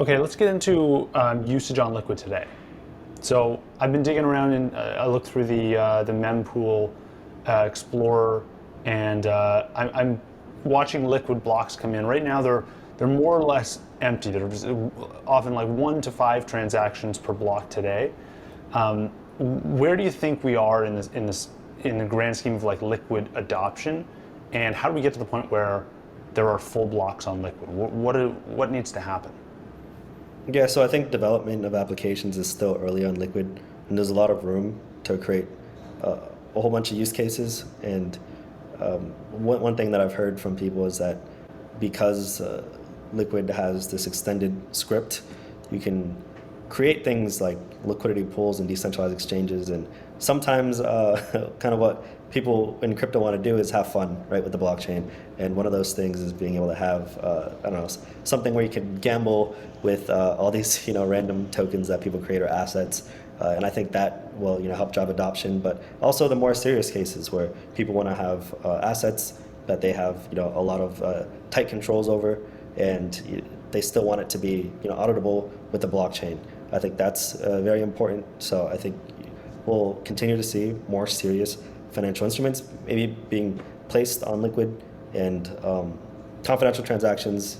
Okay, let's get into usage on Liquid today. So I've been digging around and I looked through the mempool explorer, and I'm watching Liquid blocks come in. Right now, they're more or less empty. There's often like 1 to 5 transactions per block today. Where do you think we are in the grand scheme of like Liquid adoption, and how do we get to the point where there are full blocks on Liquid? What needs to happen? Yeah, so I think development of applications is still early on Liquid, and there's a lot of room to create a whole bunch of use cases. And one thing that I've heard from people is that because Liquid has this extended script, you can create things like liquidity pools and decentralized exchanges. And sometimes, kind of what people in crypto want to do is have fun, right, with the blockchain. And one of those things is being able to have, I don't know, something where you can gamble with all these, random tokens that people create or assets. And I think that will, help drive adoption. But also the more serious cases where people want to have assets that they have, a lot of tight controls over, and they still want it to be, auditable with the blockchain. I think that's very important. So I think we'll continue to see more serious financial instruments maybe being placed on Liquid, and confidential transactions.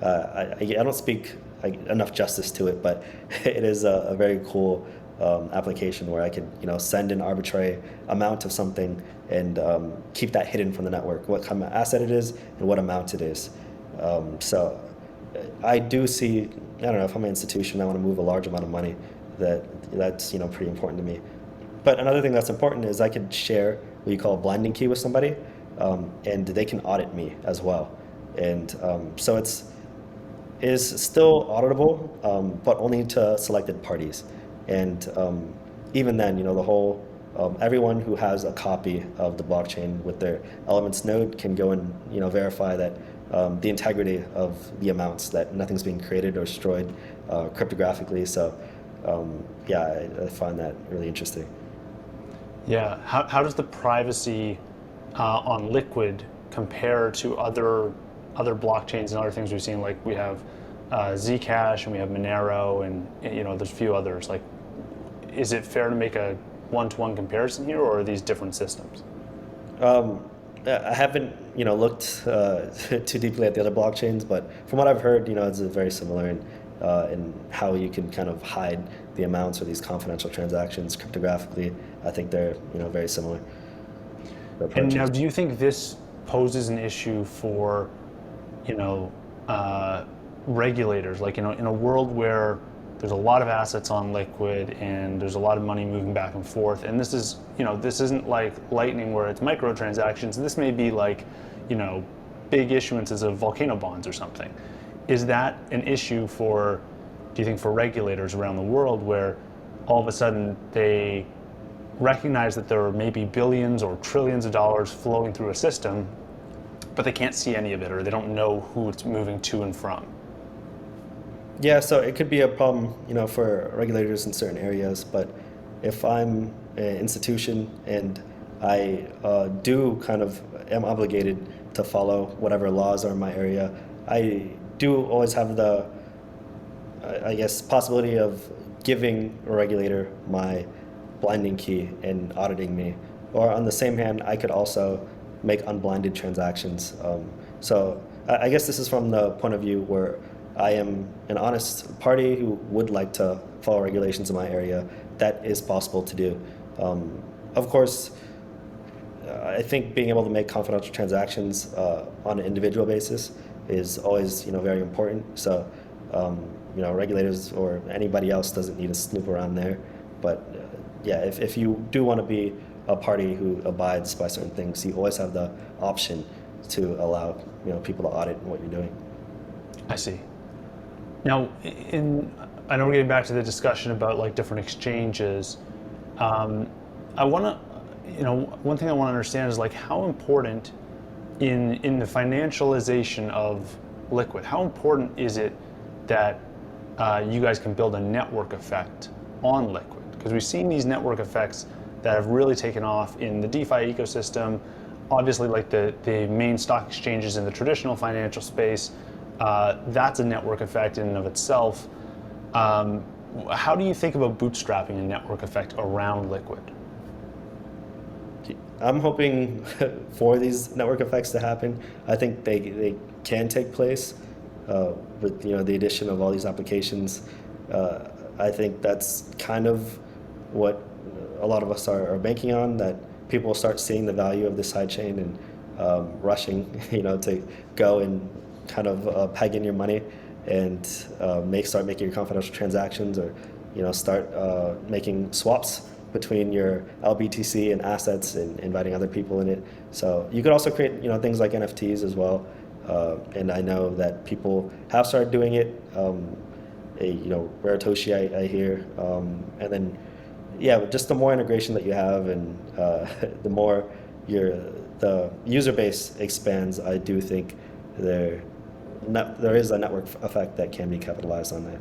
I don't speak enough justice to it, but it is a very cool application where I could send an arbitrary amount of something and keep that hidden from the network, what kind of asset it is and what amount it is. So I do see, I don't know, if I'm an institution, I want to move a large amount of money, that's pretty important to me. But another thing that's important is I could share what you call a blinding key with somebody, and they can audit me as well. And so it is still auditable, but only to selected parties. And even then, the whole everyone who has a copy of the blockchain with their elements node can go and verify that the integrity of the amounts, that nothing's being created or destroyed cryptographically. So yeah, I find that really interesting. Yeah. How does the privacy on Liquid compare to other blockchains and other things we've seen? Like we have Zcash and we have Monero, and there's a few others. Like, is it fair to make a one-to-one comparison here, or are these different systems? I haven't looked too deeply at the other blockchains, but from what I've heard, it's very similar in how you can kind of hide the amounts or these confidential transactions cryptographically. I think they're very similar. And now, do you think this poses an issue for, regulators? Like, in a world where there's a lot of assets on Liquid and there's a lot of money moving back and forth, and this isn't like Lightning where it's microtransactions. This may be like, big issuances of volcano bonds or something. Is that an issue do you think, for regulators around the world, where all of a sudden they recognize that there are maybe billions or trillions of dollars flowing through a system, but they can't see any of it, or they don't know who it's moving to and from? Yeah, so it could be a problem, for regulators in certain areas. But if I'm an institution and I do kind of am obligated to follow whatever laws are in my area, I do always have the, I guess, possibility of giving a regulator my blinding key and auditing me. Or on the same hand, I could also make unblinded transactions. So I guess this is from the point of view where I am an honest party who would like to follow regulations in my area. That is possible to do. Of course, I think being able to make confidential transactions on an individual basis is always, very important. So, regulators or anybody else doesn't need to snoop around there. But yeah, if you do want to be a party who abides by certain things, you always have the option to allow people to audit what you're doing. I see. Now, I know we're getting back to the discussion about like different exchanges. I want to, one thing I want to understand is like how important in the financialization of Liquid, how important is it that you guys can build a network effect on Liquid? Because we've seen these network effects that have really taken off in the DeFi ecosystem. Obviously, like the main stock exchanges in the traditional financial space, That's a network effect in and of itself. How do you think about bootstrapping a network effect around Liquid? I'm hoping for these network effects to happen. I think they can take place with the addition of all these applications. I think that's kind of what a lot of us are banking on, that people start seeing the value of the sidechain and rushing to go and kind of peg in your money and start making your confidential transactions, or start making swaps between your LBTC and assets and inviting other people in it. So you could also create things like NFTs as well. And I know that people have started doing it. Raritoshi, I hear, and then yeah, just the more integration that you have, and the more the user base expands, I do think there is a network effect that can be capitalized on there.